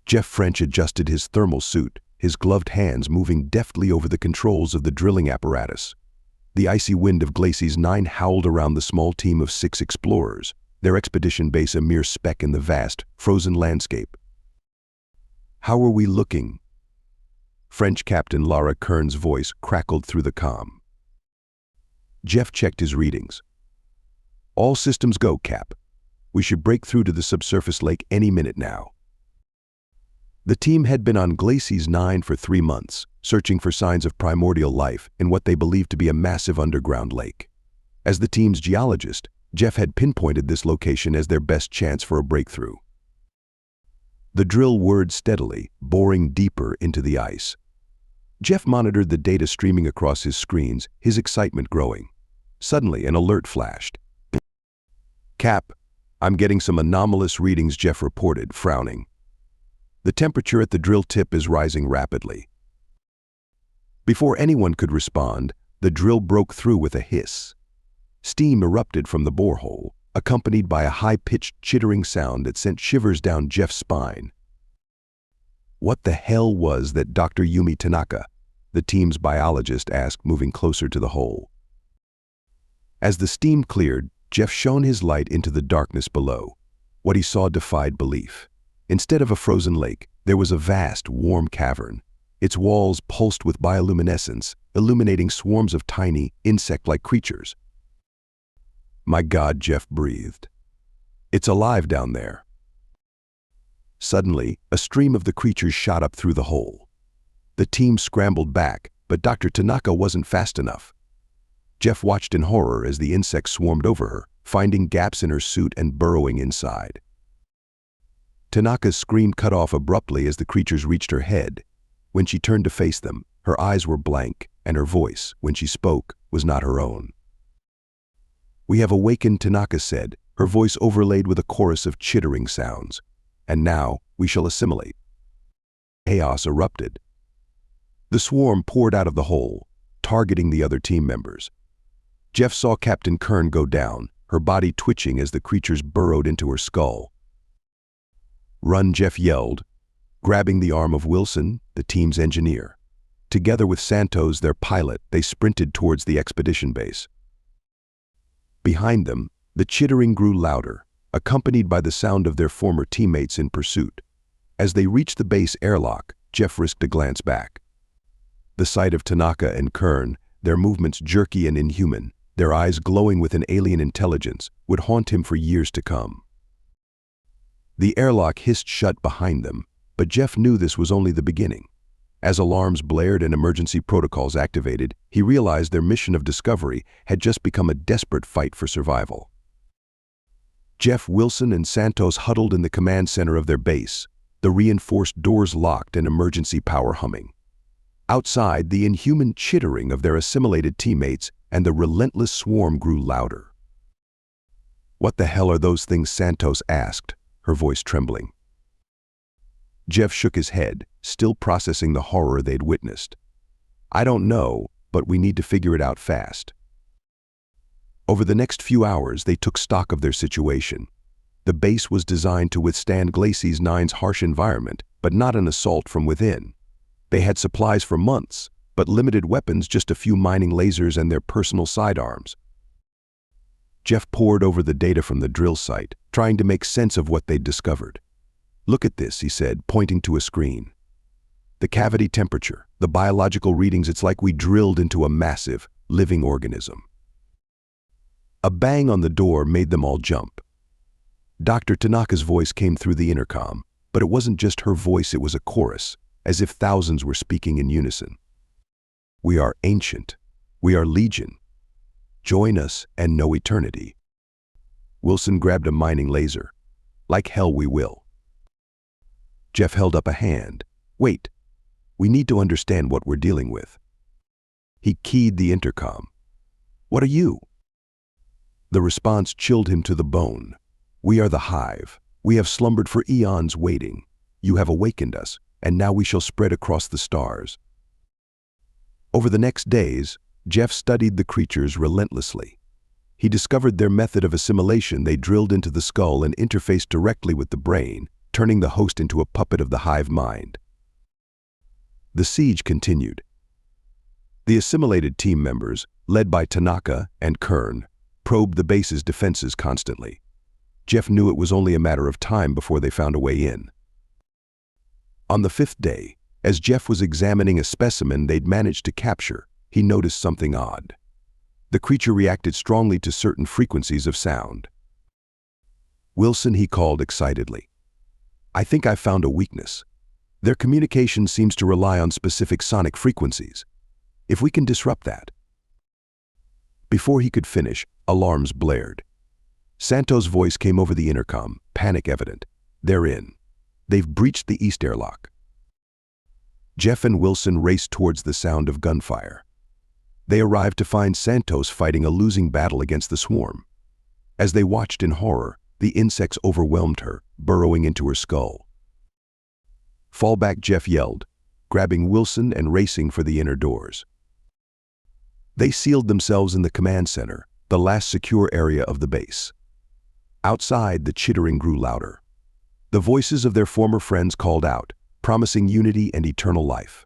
Jeff French adjusted his thermal suit, his gloved hands moving deftly over the controls of the drilling apparatus. The icy wind of Glacies-IX howled around the small team of 6 explorers, their expedition base a mere speck in the vast, frozen landscape. "How are we looking?" French Captain Lara Kern's voice crackled through the comm. Jeff checked his readings. "All systems go, Cap. We should break through to the subsurface lake any minute now." The team had been on Glacies-IX for 3 months, searching for signs of primordial life in what they believed to be a massive underground lake. As the team's geologist, Jeff had pinpointed this location as their best chance for a breakthrough. The drill whirred steadily, boring deeper into the ice. Jeff monitored the data streaming across his screens, his excitement growing. Suddenly, an alert flashed. "Cap, I'm getting some anomalous readings," Jeff reported, frowning. "The temperature at the drill tip is rising rapidly." Before anyone could respond, the drill broke through with a hiss. Steam erupted from the borehole, accompanied by a high-pitched chittering sound that sent shivers down Jeff's spine. "What the hell was that, Dr. Yumi Tanaka?" the team's biologist asked, moving closer to the hole. As the steam cleared, Jeff shone his light into the darkness below. What he saw defied belief. Instead of a frozen lake, there was a vast, warm cavern. Its walls pulsed with bioluminescence, illuminating swarms of tiny, insect-like creatures. "My God," Jeff breathed. "It's alive down there." Suddenly, a stream of the creatures shot up through the hole. The team scrambled back, but Dr. Tanaka wasn't fast enough. Jeff watched in horror as the insects swarmed over her, finding gaps in her suit and burrowing inside. Tanaka's scream cut off abruptly as the creatures reached her head. When she turned to face them, her eyes were blank, and her voice, when she spoke, was not her own. "We have awakened," Tanaka said, her voice overlaid with a chorus of chittering sounds. "And now, we shall assimilate." Chaos erupted. The swarm poured out of the hole, targeting the other team members. Jeff saw Captain Kern go down, her body twitching as the creatures burrowed into her skull. "Run," Jeff yelled, grabbing the arm of Wilson, the team's engineer. Together with Santos, their pilot, they sprinted towards the expedition base. Behind them, the chittering grew louder, accompanied by the sound of their former teammates in pursuit. As they reached the base airlock, Jeff risked a glance back. The sight of Tanaka and Kern, their movements jerky and inhuman, their eyes glowing with an alien intelligence, would haunt him for years to come. The airlock hissed shut behind them, but Jeff knew this was only the beginning. As alarms blared and emergency protocols activated, he realized their mission of discovery had just become a desperate fight for survival. Jeff, Wilson, and Santos huddled in the command center of their base, the reinforced doors locked and emergency power humming. Outside, the inhuman chittering of their assimilated teammates and the relentless swarm grew louder. "What the hell are those things?" Santos asked, her voice trembling. Jeff shook his head, still processing the horror they'd witnessed. "I don't know, but we need to figure it out fast." Over the next few hours, they took stock of their situation. The base was designed to withstand Glacies-IX's harsh environment, but not an assault from within. They had supplies for months, but limited weapons, just a few mining lasers and their personal sidearms. Jeff pored over the data from the drill site, trying to make sense of what they'd discovered. "Look at this," he said, pointing to a screen. "The cavity temperature, the biological readings, it's like we drilled into a massive, living organism." A bang on the door made them all jump. Dr. Tanaka's voice came through the intercom, but it wasn't just her voice, it was a chorus, as if thousands were speaking in unison. "We are ancient. We are legion. Join us and know eternity." Wilson grabbed a mining laser. "Like hell we will." Jeff held up a hand. "Wait, we need to understand what we're dealing with." He keyed the intercom. "What are you?" The response chilled him to the bone. "We are the Hive. We have slumbered for eons waiting. You have awakened us, and now we shall spread across the stars." Over the next days, Jeff studied the creatures relentlessly. He discovered their method of assimilation. They drilled into the skull and interfaced directly with the brain, turning the host into a puppet of the hive mind. The siege continued. The assimilated team members, led by Tanaka and Kern, probed the base's defenses constantly. Jeff knew it was only a matter of time before they found a way in. On the 5th day, as Jeff was examining a specimen they'd managed to capture, he noticed something odd. The creature reacted strongly to certain frequencies of sound. "Wilson," he called excitedly. "I think I've found a weakness. Their communication seems to rely on specific sonic frequencies. If we can disrupt that." Before he could finish, alarms blared. Santo's voice came over the intercom, panic evident. "They're in. They've breached the east airlock." Jeff and Wilson raced towards the sound of gunfire. They arrived to find Santos fighting a losing battle against the swarm. As they watched in horror, the insects overwhelmed her, burrowing into her skull. "Fall back," Jeff yelled, grabbing Wilson and racing for the inner doors. They sealed themselves in the command center, the last secure area of the base. Outside, the chittering grew louder. The voices of their former friends called out, promising unity and eternal life.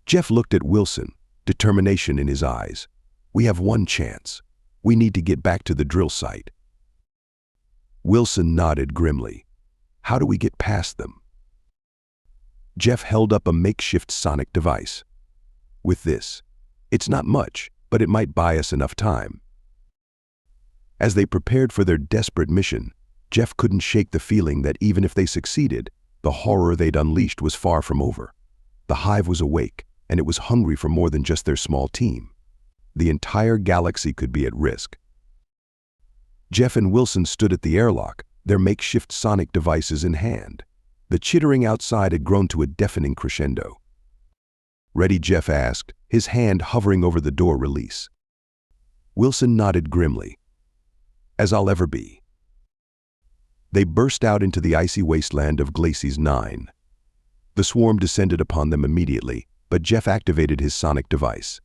Jeff looked at Wilson, determination in his eyes. "We have one chance. We need to get back to the drill site." Wilson nodded grimly. "How do we get past them?" Jeff held up a makeshift sonic device. "With this, it's not much, but it might buy us enough time." As they prepared for their desperate mission, Jeff couldn't shake the feeling that even if they succeeded, the horror they'd unleashed was far from over. The hive was awake, and it was hungry for more than just their small team. The entire galaxy could be at risk. Jeff and Wilson stood at the airlock, their makeshift sonic devices in hand. The chittering outside had grown to a deafening crescendo. "Ready?" Jeff asked, his hand hovering over the door release. Wilson nodded grimly. "As I'll ever be." They burst out into the icy wasteland of Glacies-IX. The swarm descended upon them immediately, but Jeff activated his sonic device.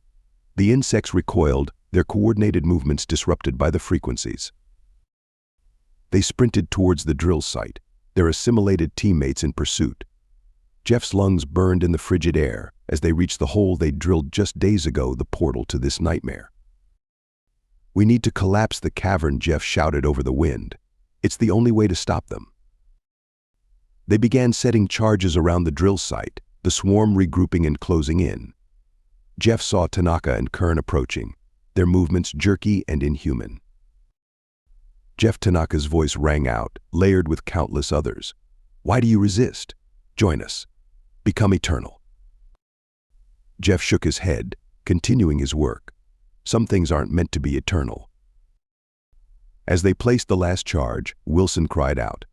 The insects recoiled, their coordinated movements disrupted by the frequencies. They sprinted towards the drill site, their assimilated teammates in pursuit. Jeff's lungs burned in the frigid air as they reached the hole they'd drilled just days ago, the portal to this nightmare. "We need to collapse the cavern," Jeff shouted over the wind. "It's the only way to stop them." They began setting charges around the drill site, the swarm regrouping and closing in. Jeff saw Tanaka and Kern approaching, their movements jerky and inhuman. Jeff Tanaka's voice rang out, layered with countless others. "Why do you resist? Join us. Become eternal." Jeff shook his head, continuing his work. Some things aren't meant to be eternal. As they placed the last charge, Wilson cried out.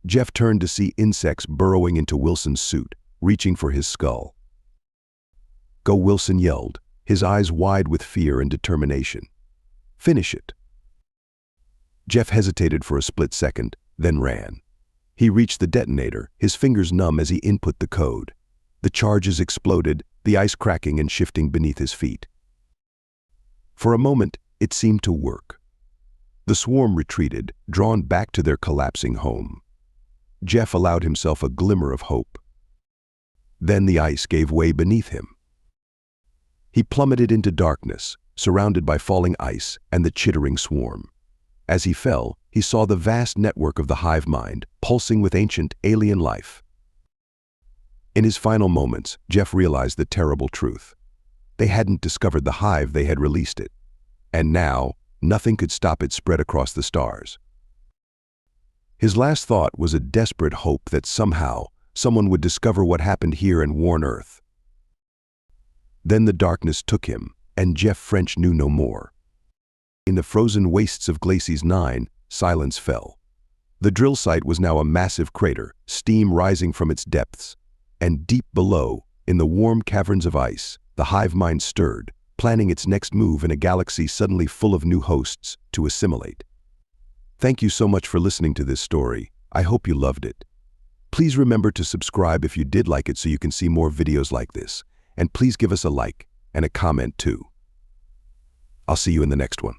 Jeff turned to see insects burrowing into Wilson's suit, reaching for his skull. "Go," Wilson yelled, his eyes wide with fear and determination. "Finish it." Jeff hesitated for a split second, then ran. He reached the detonator, his fingers numb as he input the code. The charges exploded, the ice cracking and shifting beneath his feet. For a moment, it seemed to work. The swarm retreated, drawn back to their collapsing home. Jeff allowed himself a glimmer of hope. Then the ice gave way beneath him. He plummeted into darkness, surrounded by falling ice and the chittering swarm. As he fell, he saw the vast network of the hive mind, pulsing with ancient, alien life. In his final moments, Jeff realized the terrible truth. They hadn't discovered the hive, they had released it. And now, nothing could stop its spread across the stars. His last thought was a desperate hope that somehow, someone would discover what happened here and warn Earth. Then the darkness took him, and Jeff French knew no more. In the frozen wastes of Glacies-IX, silence fell. The drill site was now a massive crater, steam rising from its depths. And deep below, in the warm caverns of ice, the hive mind stirred, planning its next move in a galaxy suddenly full of new hosts to assimilate. Thank you so much for listening to this story. I hope you loved it. Please remember to subscribe if you did like it so you can see more videos like this. And please give us a like and a comment too. I'll see you in the next one.